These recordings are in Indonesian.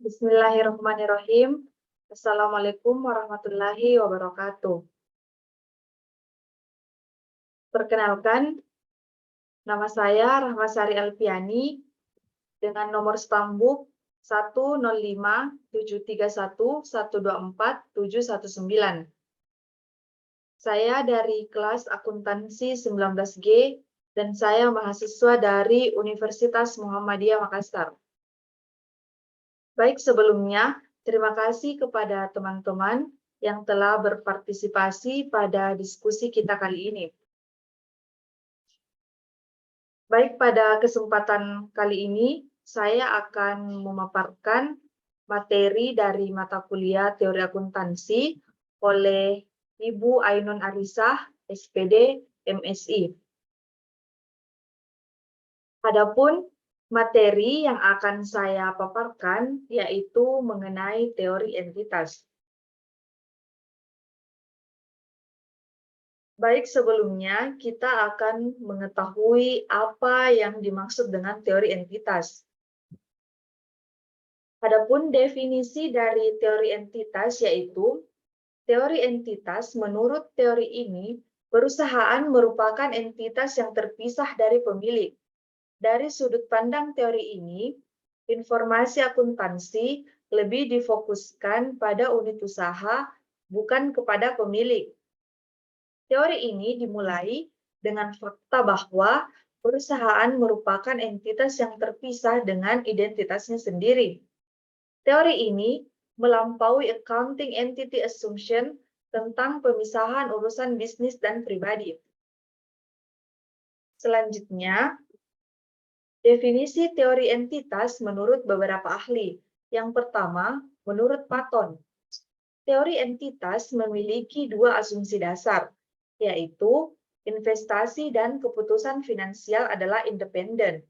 Bismillahirrahmanirrahim. Assalamualaikum warahmatullahi wabarakatuh. Perkenalkan, nama saya Rahmasari Alfiani dengan nomor stambuk 1057311247119. Saya dari kelas akuntansi 19G dan saya mahasiswa dari Universitas Muhammadiyah Makassar. Baik, sebelumnya, terima kasih kepada teman-teman yang telah berpartisipasi pada diskusi kita kali ini. Baik, pada kesempatan kali ini, saya akan memaparkan materi dari mata kuliah Teori Akuntansi oleh Ibu Ainun Arisah, SPD, MSI. Adapun materi yang akan saya paparkan yaitu mengenai teori entitas. Baik, sebelumnya kita akan mengetahui apa yang dimaksud dengan teori entitas. Adapun definisi dari teori entitas yaitu, teori entitas menurut teori ini, perusahaan merupakan entitas yang terpisah dari pemilik. Dari sudut pandang teori ini, informasi akuntansi lebih difokuskan pada unit usaha, bukan kepada pemilik. Teori ini dimulai dengan fakta bahwa perusahaan merupakan entitas yang terpisah dengan identitasnya sendiri. Teori ini melampaui accounting entity assumption tentang pemisahan urusan bisnis dan pribadi. Selanjutnya, definisi teori entitas menurut beberapa ahli. Yang pertama, menurut Paton, teori entitas memiliki dua asumsi dasar, yaitu investasi dan keputusan finansial adalah independen,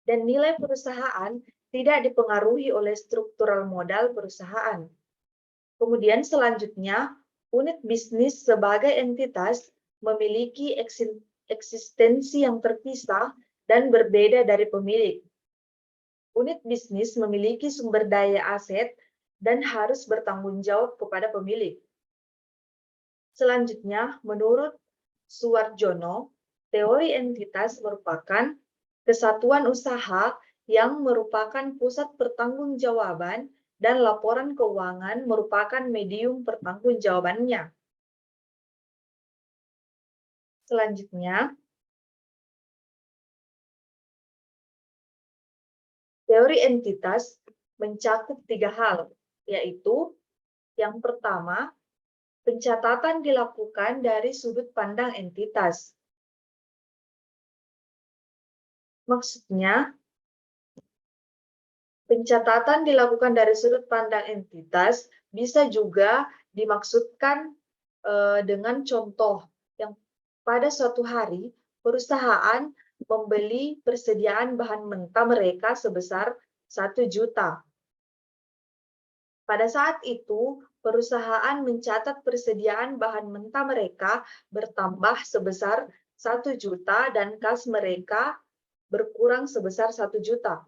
dan nilai perusahaan tidak dipengaruhi oleh struktural modal perusahaan. Kemudian selanjutnya, unit bisnis sebagai entitas memiliki eksistensi yang terpisah dan berbeda dari pemilik. Unit bisnis memiliki sumber daya aset dan harus bertanggung jawab kepada pemilik. Selanjutnya, menurut Suwarjono, teori entitas merupakan kesatuan usaha yang merupakan pusat pertanggungjawaban dan laporan keuangan merupakan medium pertanggungjawabannya. Selanjutnya, teori entitas mencakup tiga hal, yaitu yang pertama, pencatatan dilakukan dari sudut pandang entitas. Maksudnya, pencatatan dilakukan dari sudut pandang entitas bisa juga dimaksudkan dengan contoh yang pada suatu hari perusahaan membeli persediaan bahan mentah mereka sebesar 1 juta. Pada saat itu, perusahaan mencatat persediaan bahan mentah mereka bertambah sebesar 1 juta dan kas mereka berkurang sebesar 1 juta.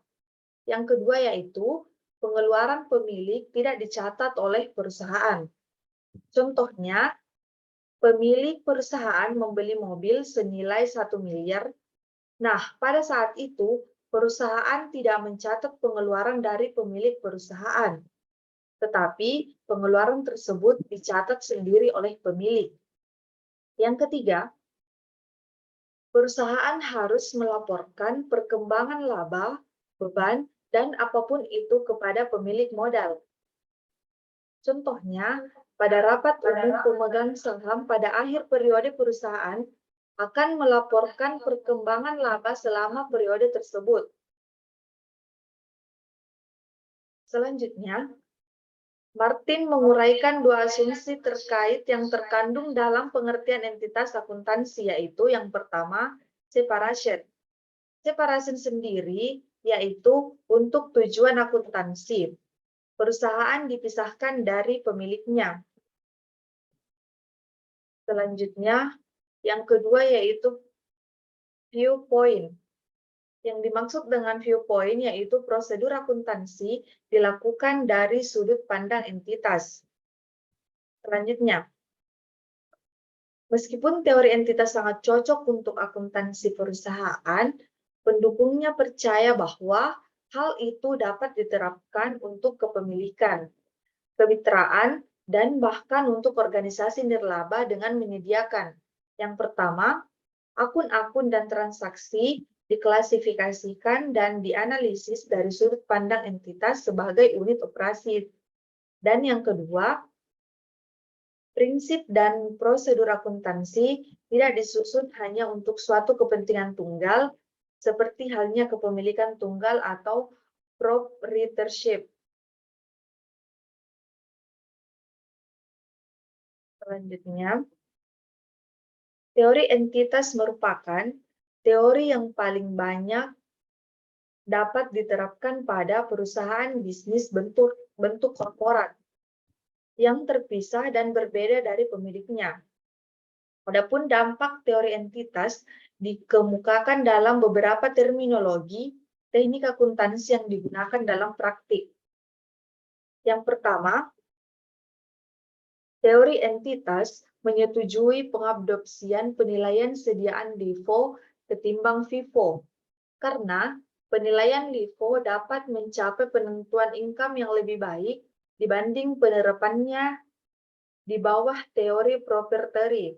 Yang kedua yaitu, pengeluaran pemilik tidak dicatat oleh perusahaan. Contohnya, pemilik perusahaan membeli mobil senilai 1 miliar. Nah, pada saat itu, perusahaan tidak mencatat pengeluaran dari pemilik perusahaan, tetapi pengeluaran tersebut dicatat sendiri oleh pemilik. Yang ketiga, perusahaan harus melaporkan perkembangan laba, beban, dan apapun itu kepada pemilik modal. Contohnya, pada rapat umum pemegang saham pada akhir periode perusahaan akan melaporkan perkembangan laba selama periode tersebut. Selanjutnya, Martin menguraikan dua asumsi terkait yang terkandung dalam pengertian entitas akuntansi, yaitu yang pertama, separation. Separation sendiri yaitu untuk tujuan akuntansi. Perusahaan dipisahkan dari pemiliknya. Selanjutnya, yang kedua yaitu viewpoint, Yang dimaksud dengan viewpoint yaitu prosedur akuntansi dilakukan dari sudut pandang entitas. Selanjutnya, meskipun teori entitas sangat cocok untuk akuntansi perusahaan, pendukungnya percaya bahwa hal itu dapat diterapkan untuk kepemilikan, kemitraan, dan bahkan untuk organisasi nirlaba dengan menyediakan. Yang pertama, akun-akun dan transaksi diklasifikasikan dan dianalisis dari sudut pandang entitas sebagai unit operasi. Dan yang kedua, prinsip dan prosedur akuntansi tidak disusun hanya untuk suatu kepentingan tunggal, seperti halnya kepemilikan tunggal atau proprietorship. Selanjutnya, teori entitas merupakan teori yang paling banyak dapat diterapkan pada perusahaan bisnis bentuk korporat yang terpisah dan berbeda dari pemiliknya. Adapun dampak teori entitas dikemukakan dalam beberapa terminologi teknik akuntansi yang digunakan dalam praktik. Yang pertama, teori entitas menyetujui pengadopsian penilaian sediaan LIFO ketimbang FIFO, karena penilaian LIFO dapat mencapai penentuan income yang lebih baik dibanding penerapannya di bawah teori proprietary.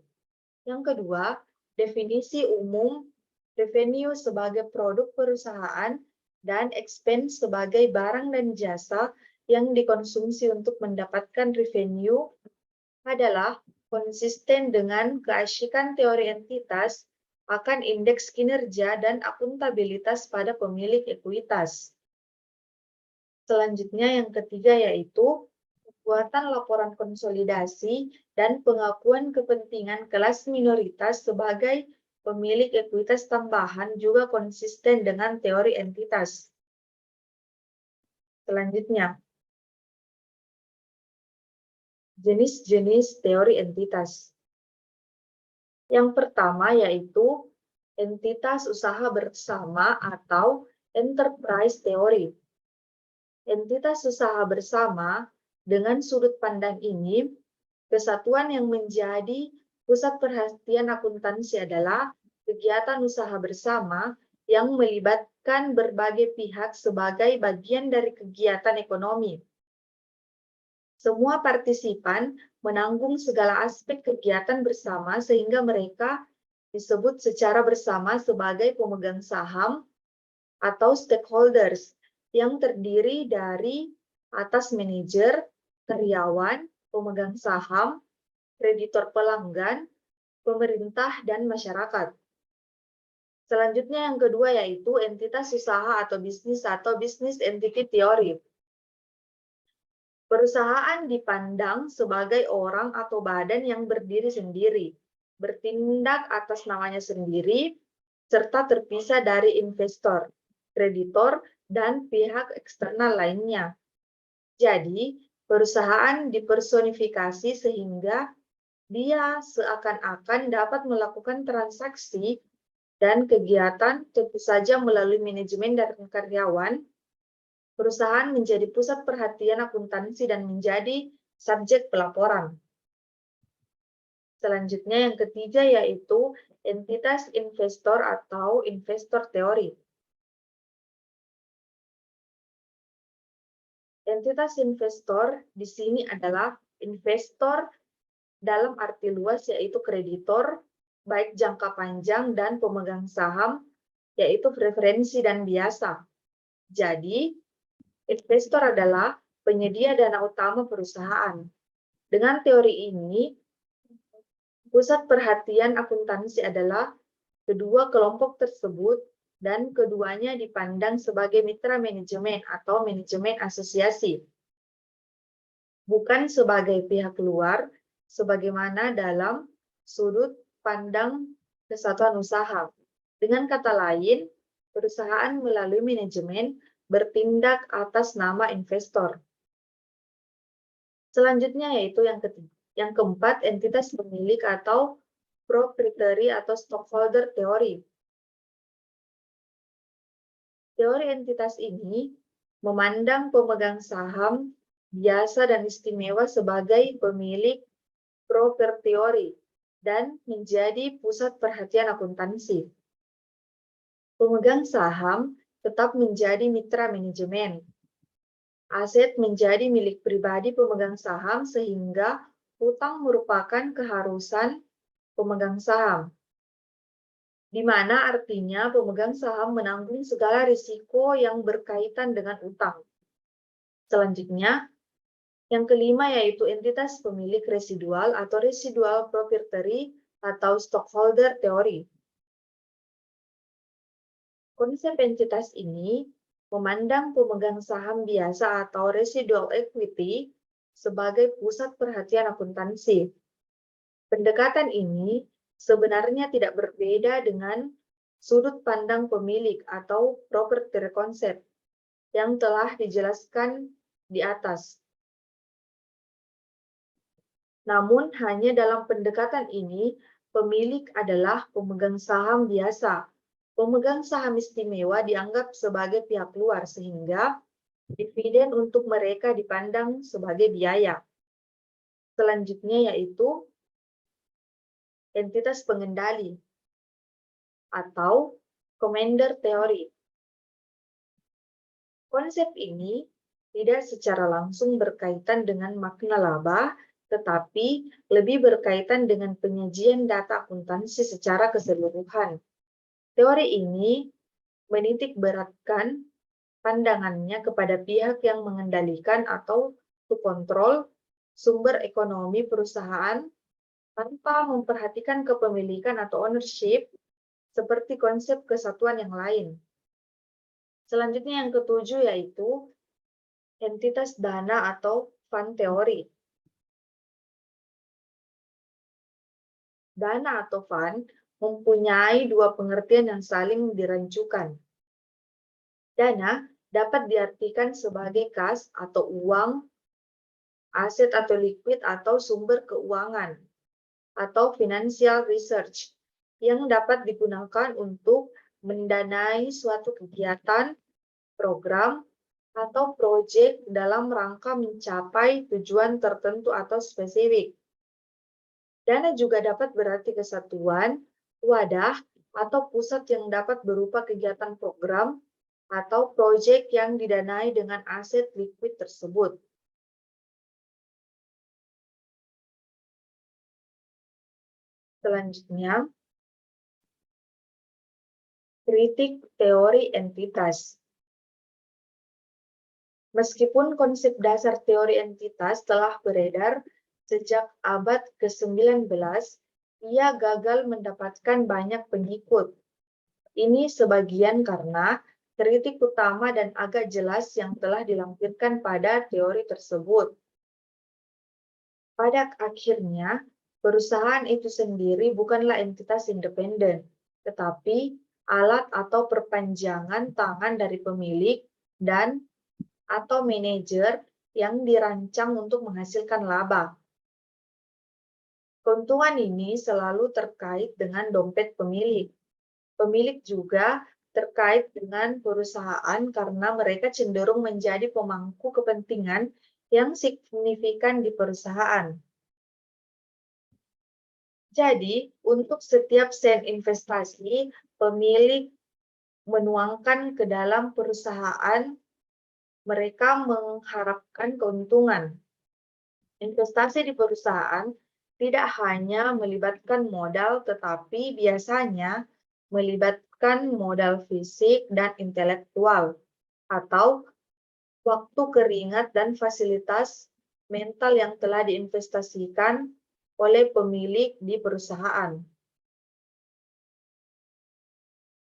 Yang kedua, definisi umum revenue sebagai produk perusahaan dan expense sebagai barang dan jasa yang dikonsumsi untuk mendapatkan revenue adalah konsisten dengan keasyikan teori entitas akan indeks kinerja dan akuntabilitas pada pemilik ekuitas. Selanjutnya yang ketiga yaitu pembuatan laporan konsolidasi dan pengakuan kepentingan kelas minoritas sebagai pemilik ekuitas tambahan juga konsisten dengan teori entitas. Selanjutnya, jenis-jenis teori entitas. Yang pertama yaitu entitas usaha bersama atau enterprise theory. Entitas usaha bersama dengan sudut pandang ini, kesatuan yang menjadi pusat perhatian akuntansi adalah kegiatan usaha bersama yang melibatkan berbagai pihak sebagai bagian dari kegiatan ekonomi. Semua partisipan menanggung segala aspek kegiatan bersama sehingga mereka disebut secara bersama sebagai pemegang saham atau stakeholders yang terdiri dari atas manajer, karyawan, pemegang saham, kreditor pelanggan, pemerintah, dan masyarakat. Selanjutnya yang kedua yaitu entitas usaha atau business entity theory. Perusahaan dipandang sebagai orang atau badan yang berdiri sendiri, bertindak atas namanya sendiri, serta terpisah dari investor, kreditor, dan pihak eksternal lainnya. Jadi, perusahaan dipersonifikasi sehingga dia seakan-akan dapat melakukan transaksi dan kegiatan tentu saja melalui manajemen dan karyawan. Perusahaan menjadi pusat perhatian akuntansi dan menjadi subjek pelaporan. Selanjutnya yang ketiga yaitu entitas investor atau investor teori. Entitas investor di sini adalah investor dalam arti luas yaitu kreditor, baik jangka panjang dan pemegang saham, yaitu preferensi dan biasa. Jadi, investor adalah penyedia dana utama perusahaan. Dengan teori ini, pusat perhatian akuntansi adalah kedua kelompok tersebut dan keduanya dipandang sebagai mitra manajemen atau manajemen asosiasi, bukan sebagai pihak luar, sebagaimana dalam sudut pandang kesatuan usaha. Dengan kata lain, perusahaan melalui manajemen bertindak atas nama investor. Selanjutnya yaitu yang keempat, entitas pemilik atau proprietary atau stockholder teori. Teori entitas ini memandang pemegang saham biasa dan istimewa sebagai pemilik propertiori dan menjadi pusat perhatian akuntansi. Pemegang saham tetap menjadi mitra manajemen. Aset menjadi milik pribadi pemegang saham sehingga hutang merupakan keharusan pemegang saham, di mana artinya pemegang saham menanggung segala risiko yang berkaitan dengan utang. Selanjutnya, yang kelima yaitu entitas pemilik residual atau residual proprietary atau stockholder theory. Konsep entitas ini memandang pemegang saham biasa atau residual equity sebagai pusat perhatian akuntansi. Pendekatan ini sebenarnya tidak berbeda dengan sudut pandang pemilik atau property concept yang telah dijelaskan di atas. Namun hanya dalam pendekatan ini, pemilik adalah pemegang saham biasa. Pemegang saham istimewa dianggap sebagai pihak luar sehingga dividen untuk mereka dipandang sebagai biaya. Selanjutnya yaitu entitas pengendali atau commander theory. Konsep ini tidak secara langsung berkaitan dengan makna laba, tetapi lebih berkaitan dengan penyajian data akuntansi secara keseluruhan. Teori ini menitik beratkan pandangannya kepada pihak yang mengendalikan atau kontrol sumber ekonomi perusahaan tanpa memperhatikan kepemilikan atau ownership seperti konsep kesatuan yang lain. Selanjutnya yang ketujuh yaitu entitas dana atau fund theory. Dana atau fund mempunyai dua pengertian yang saling dirancukan. Dana dapat diartikan sebagai kas atau uang, aset atau liquid atau sumber keuangan, atau financial research yang dapat digunakan untuk mendanai suatu kegiatan, program, atau proyek dalam rangka mencapai tujuan tertentu atau spesifik. Dana juga dapat berarti kesatuan, wadah, atau pusat yang dapat berupa kegiatan program atau proyek yang didanai dengan aset liquid tersebut. Selanjutnya, kritik teori entitas. Meskipun konsep dasar teori entitas telah beredar sejak abad ke-19, ia gagal mendapatkan banyak pengikut. Ini sebagian karena kritik utama dan agak jelas yang telah dilampirkan pada teori tersebut. Pada akhirnya, perusahaan itu sendiri bukanlah entitas independen, tetapi alat atau perpanjangan tangan dari pemilik dan atau manajer yang dirancang untuk menghasilkan laba. Keuntungan ini selalu terkait dengan dompet pemilik. Pemilik juga terkait dengan perusahaan karena mereka cenderung menjadi pemangku kepentingan yang signifikan di perusahaan. Jadi, untuk setiap sen investasi, pemilik menuangkan ke dalam perusahaan, mereka mengharapkan keuntungan. Investasi di perusahaan tidak hanya melibatkan modal, tetapi biasanya melibatkan modal fisik dan intelektual, atau waktu keringat dan fasilitas mental yang telah diinvestasikan oleh pemilik di perusahaan.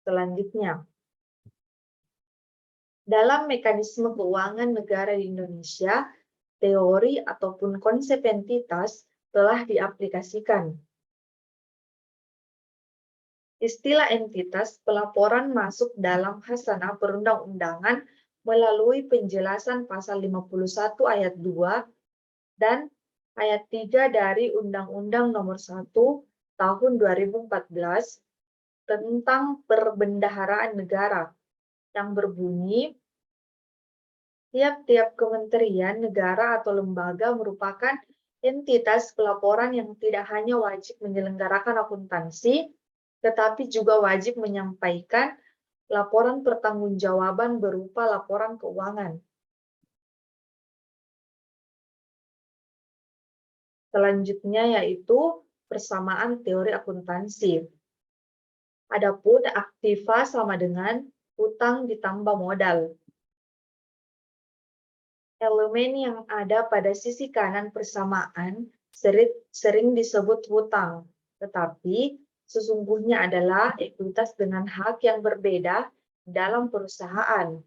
Selanjutnya, dalam mekanisme keuangan negara di Indonesia, teori ataupun konsep entitas telah diaplikasikan. Istilah entitas pelaporan masuk dalam Hasanah Perundang-undangan melalui penjelasan pasal 51 ayat 2 dan ayat 3 dari Undang-Undang Nomor 1 Tahun 2014 tentang Perbendaharaan Negara. yang berbunyi, tiap-tiap kementerian, negara, atau lembaga merupakan entitas pelaporan yang tidak hanya wajib menyelenggarakan akuntansi, tetapi juga wajib menyampaikan laporan pertanggungjawaban berupa laporan keuangan. Selanjutnya yaitu persamaan teori akuntansi. Adapun aktiva sama dengan hutang ditambah modal. Elemen yang ada pada sisi kanan persamaan sering disebut hutang, tetapi sesungguhnya adalah ekuitas dengan hak yang berbeda dalam perusahaan.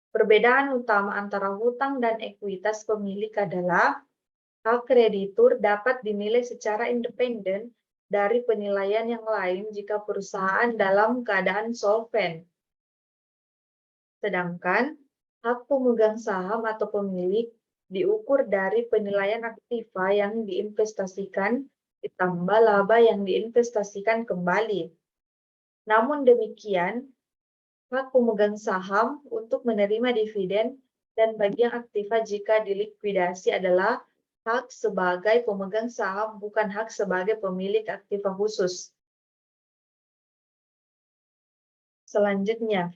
Perbedaan utama antara hutang dan ekuitas pemilik adalah hak kreditur dapat dinilai secara independen dari penilaian yang lain jika perusahaan dalam keadaan solvent. Sedangkan hak pemegang saham atau pemilik diukur dari penilaian aktiva yang diinvestasikan ditambah laba yang diinvestasikan kembali. Namun demikian, hak pemegang saham untuk menerima dividen dan bagian aktiva jika dilikuidasi adalah hak sebagai pemegang saham, bukan hak sebagai pemilik aktiva khusus. Selanjutnya,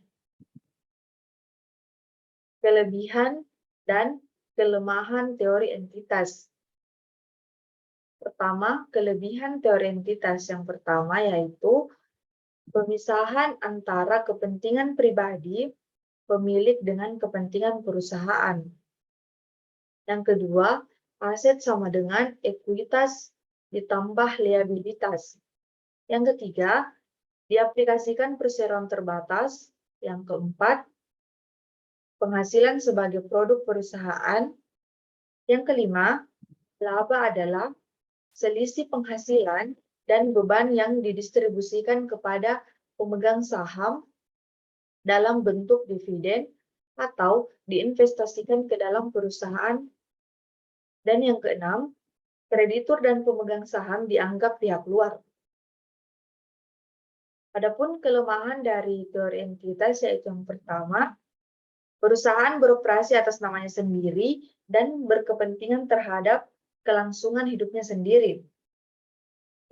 kelebihan dan kelemahan teori entitas. Pertama, kelebihan teori entitas yang pertama yaitu pemisahan antara kepentingan pribadi pemilik dengan kepentingan perusahaan. Yang kedua, aset sama dengan ekuitas ditambah liabilitas. Yang ketiga, diaplikasikan perseroan terbatas. Yang keempat, penghasilan sebagai produk perusahaan. Yang kelima, laba adalah selisih penghasilan dan beban yang didistribusikan kepada pemegang saham dalam bentuk dividen atau diinvestasikan ke dalam perusahaan. Dan yang keenam, kreditur dan pemegang saham dianggap pihak luar. Adapun kelemahan dari teori entitas yaitu yang pertama, perusahaan beroperasi atas namanya sendiri dan berkepentingan terhadap kelangsungan hidupnya sendiri.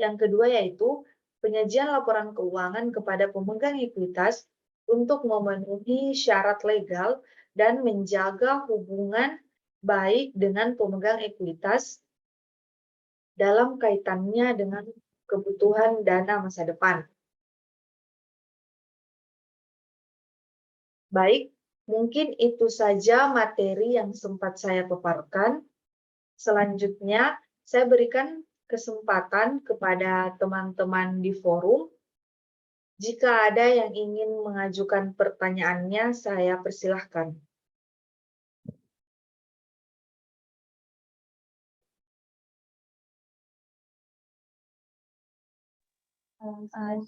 Yang kedua yaitu penyajian laporan keuangan kepada pemegang ekuitas untuk memenuhi syarat legal dan menjaga hubungan baik dengan pemegang ekuitas dalam kaitannya dengan kebutuhan dana masa depan. Baik, mungkin itu saja materi yang sempat saya paparkan. Selanjutnya, saya berikan kesempatan kepada teman-teman di forum. Jika ada yang ingin mengajukan pertanyaannya, saya persilahkan.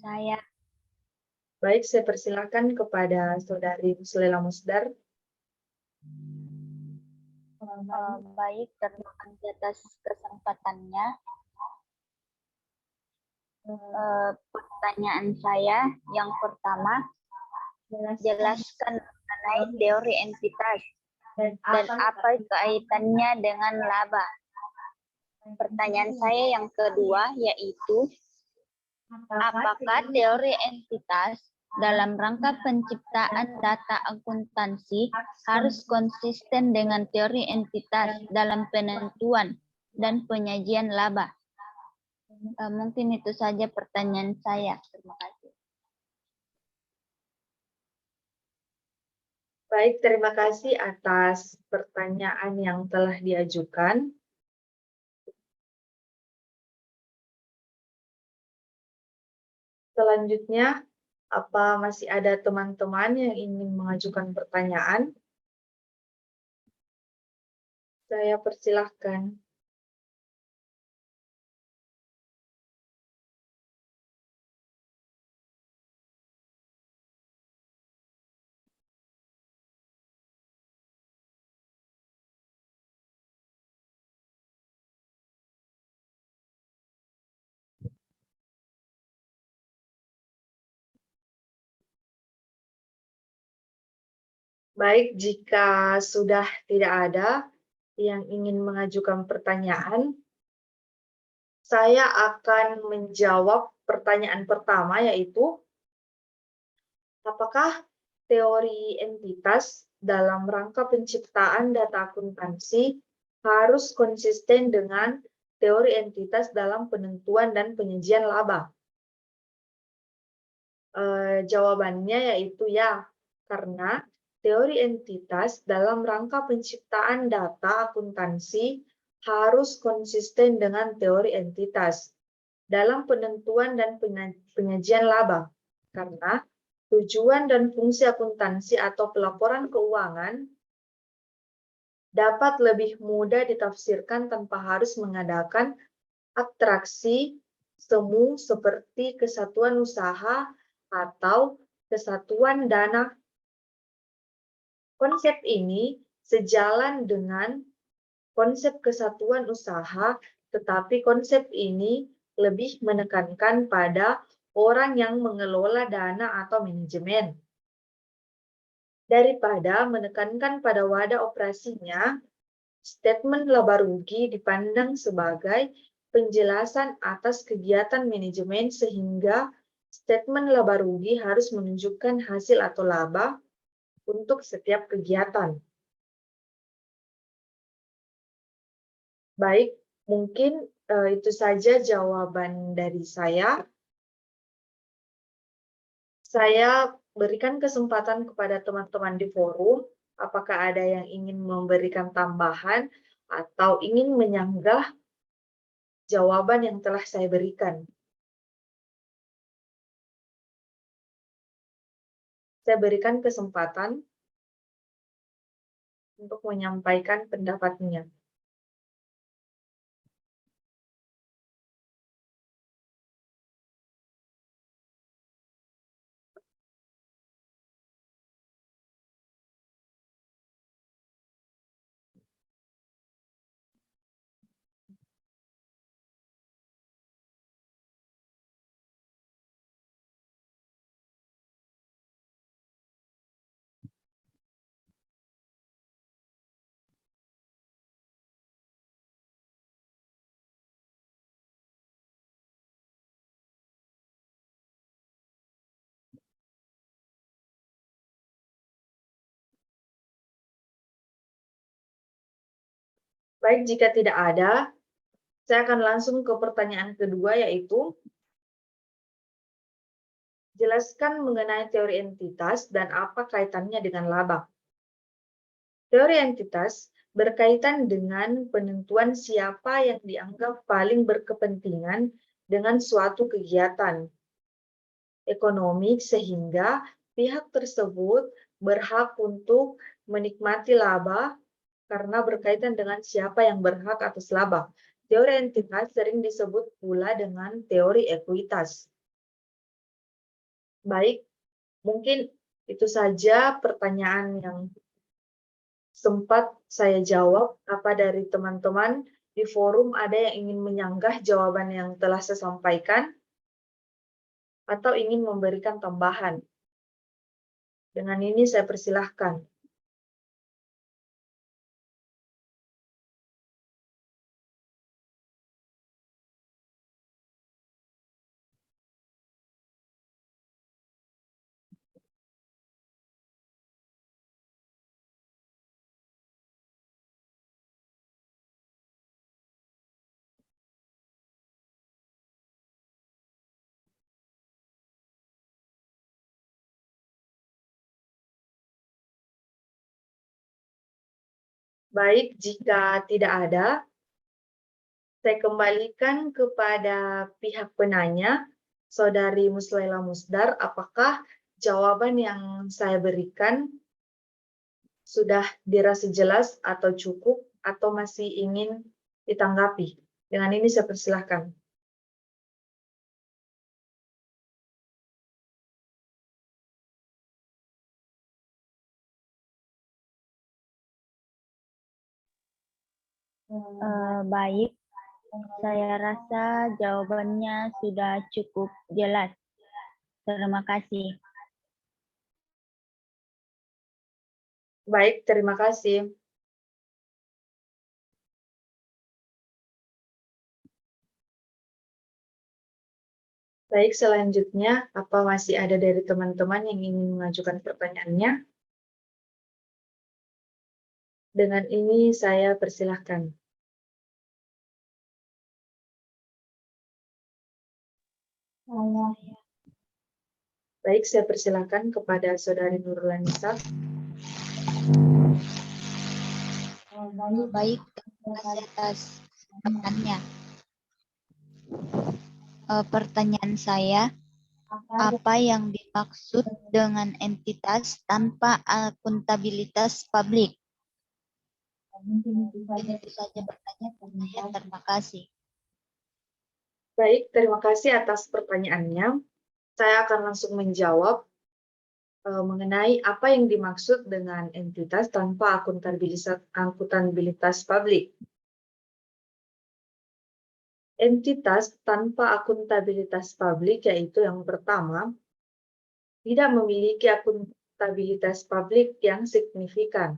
Saya Baik, saya persilahkan kepada Saudari Muslela Musdar. baik, terima kasih atas kesempatannya. Pertanyaan saya yang pertama, jelaskan mengenai teori entitas dan apa kaitannya dengan laba. Pertanyaan saya yang kedua yaitu, apakah teori entitas dalam rangka penciptaan data akuntansi harus konsisten dengan teori entitas dalam penentuan dan penyajian laba? Mungkin itu saja pertanyaan saya. Terima kasih. Baik, terima kasih atas pertanyaan yang telah diajukan. Selanjutnya, apa masih ada teman-teman yang ingin mengajukan pertanyaan? Saya persilahkan. Baik, jika sudah tidak ada yang ingin mengajukan pertanyaan, saya akan menjawab pertanyaan pertama, yaitu apakah teori entitas dalam rangka penciptaan data akuntansi harus konsisten dengan teori entitas dalam penentuan dan penyajian laba? Jawabannya yaitu ya, karena teori entitas dalam rangka penciptaan data akuntansi harus konsisten dengan teori entitas dalam penentuan dan penyajian laba, karena tujuan dan fungsi akuntansi atau pelaporan keuangan dapat lebih mudah ditafsirkan tanpa harus mengadakan abstraksi semu seperti kesatuan usaha atau kesatuan dana. Konsep ini sejalan dengan konsep kesatuan usaha, tetapi konsep ini lebih menekankan pada orang yang mengelola dana atau manajemen daripada menekankan pada wadah operasinya. Statement laba rugi dipandang sebagai penjelasan atas kegiatan manajemen, sehingga statement laba rugi harus menunjukkan hasil atau laba untuk setiap kegiatan. Baik, mungkin itu saja jawaban dari saya. Saya berikan kesempatan kepada teman-teman di forum, apakah ada yang ingin memberikan tambahan atau ingin menyanggah jawaban yang telah saya berikan. Saya berikan kesempatan untuk menyampaikan pendapatnya. Baik, jika tidak ada, saya akan langsung ke pertanyaan kedua, yaitu jelaskan mengenai teori entitas dan apa kaitannya dengan laba. Teori entitas berkaitan dengan penentuan siapa yang dianggap paling berkepentingan dengan suatu kegiatan ekonomi, sehingga pihak tersebut berhak untuk menikmati laba karena berkaitan dengan siapa yang berhak atas laba. Teori entitas sering disebut pula dengan teori ekuitas. Baik, mungkin itu saja pertanyaan yang sempat saya jawab. Apa dari teman-teman di forum ada yang ingin menyanggah jawaban yang telah saya sampaikan atau ingin memberikan tambahan? Dengan ini saya persilahkan. Baik, jika tidak ada, saya kembalikan kepada pihak penanya, Saudari Muslaila Musdar, apakah jawaban yang saya berikan sudah dirasa jelas atau cukup, atau masih ingin ditanggapi? Dengan ini saya persilahkan. Baik, saya rasa jawabannya sudah cukup jelas. Terima kasih. Baik, terima kasih. Baik, selanjutnya, apa masih ada dari teman-teman yang ingin mengajukan pertanyaannya? Dengan ini saya persilahkan. Baik, saya persilahkan kepada Saudari Nurlanisa. Baik, terima kasih atas pertanyaannya. Pertanyaan saya, apa yang dimaksud dengan entitas tanpa akuntabilitas publik? Mungkin itu saja pertanyaan saya. Terima kasih. Baik, terima kasih atas pertanyaannya. Saya akan langsung menjawab mengenai apa yang dimaksud dengan entitas tanpa akuntabilitas publik. Entitas tanpa akuntabilitas publik yaitu yang pertama, tidak memiliki akuntabilitas publik yang signifikan.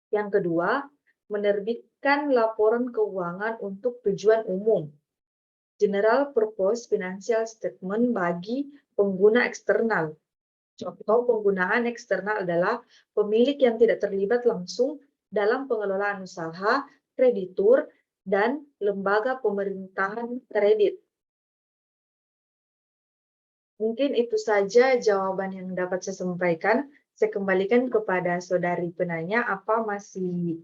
Yang kedua, menerbitkan laporan keuangan untuk tujuan umum, general purpose financial statement bagi pengguna eksternal. Contoh penggunaan eksternal adalah pemilik yang tidak terlibat langsung dalam pengelolaan usaha, kreditur, dan lembaga pemerintahan kredit. Mungkin itu saja jawaban yang dapat saya sampaikan. Saya kembalikan kepada saudari penanya, apa masih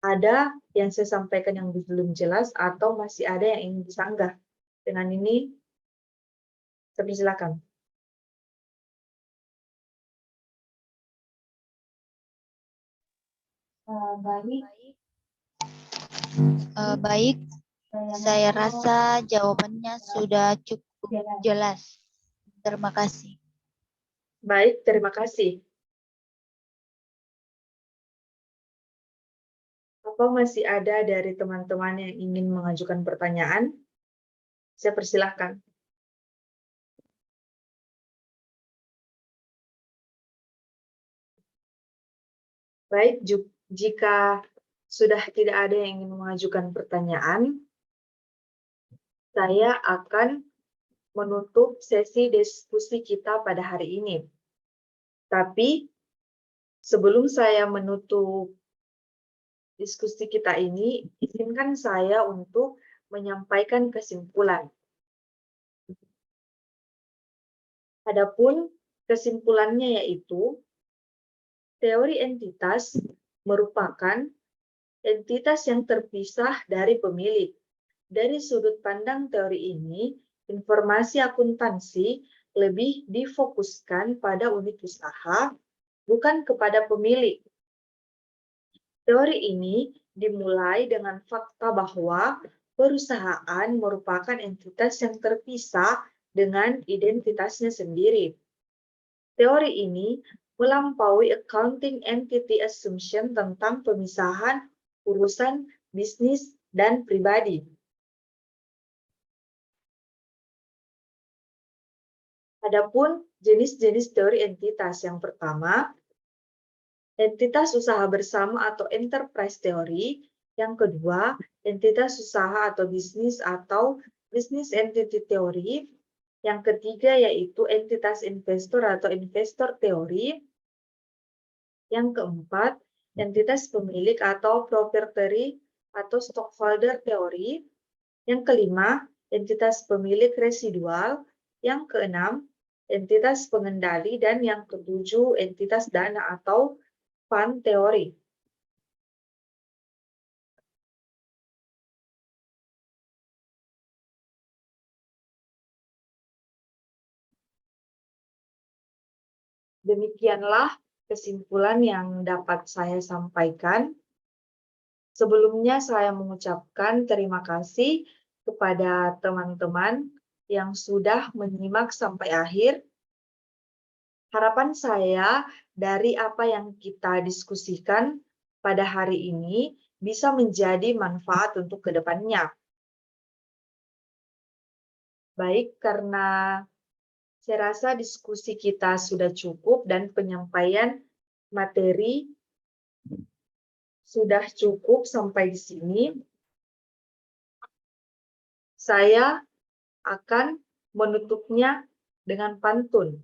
ada yang saya sampaikan yang belum jelas atau masih ada yang ingin disanggah. Dengan ini, saya persilakan. Baik, saya rasa jawabannya sudah cukup jelas. Terima kasih. Baik, terima kasih. Apa masih ada dari teman-teman yang ingin mengajukan pertanyaan? Saya persilahkan. Baik, jika sudah tidak ada yang ingin mengajukan pertanyaan, saya akan menutup sesi diskusi kita pada hari ini. Tapi sebelum saya menutup diskusi kita ini, izinkan saya untuk menyampaikan kesimpulan. Adapun kesimpulannya yaitu, teori entitas merupakan entitas yang terpisah dari pemilik. Dari sudut pandang teori ini, informasi akuntansi lebih difokuskan pada unit usaha, bukan kepada pemilik. Teori ini dimulai dengan fakta bahwa perusahaan merupakan entitas yang terpisah dengan identitasnya sendiri. Teori ini melampaui accounting entity assumption tentang pemisahan urusan bisnis dan pribadi. Adapun jenis-jenis teori entitas yang pertama, entitas usaha bersama atau enterprise teori. Yang kedua, entitas usaha atau business entity teori. Yang ketiga yaitu entitas investor atau investor teori. Yang keempat, entitas pemilik atau proprietary atau stockholder teori. Yang kelima, entitas pemilik residual. Yang keenam, entitas pengendali. Dan yang ketujuh, entitas dana atau fund teori. Demikianlah kesimpulan yang dapat saya sampaikan. Sebelumnya saya mengucapkan terima kasih kepada teman-teman yang sudah menyimak sampai akhir. Harapan saya dari apa yang kita diskusikan pada hari ini bisa menjadi manfaat untuk kedepannya. Baik, karena saya rasa diskusi kita sudah cukup dan penyampaian materi sudah cukup sampai di sini. Saya akan menutupnya dengan pantun,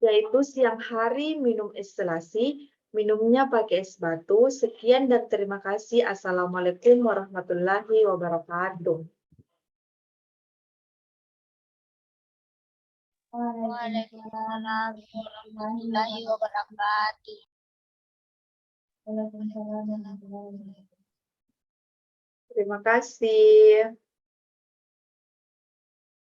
yaitu siang hari minum es selasi, minumnya pakai es batu. Sekian dan terima kasih. Assalamualaikum warahmatullahi wabarakatuh. Waalaikumsalam warahmatullahi wabarakatuh. Terima kasih.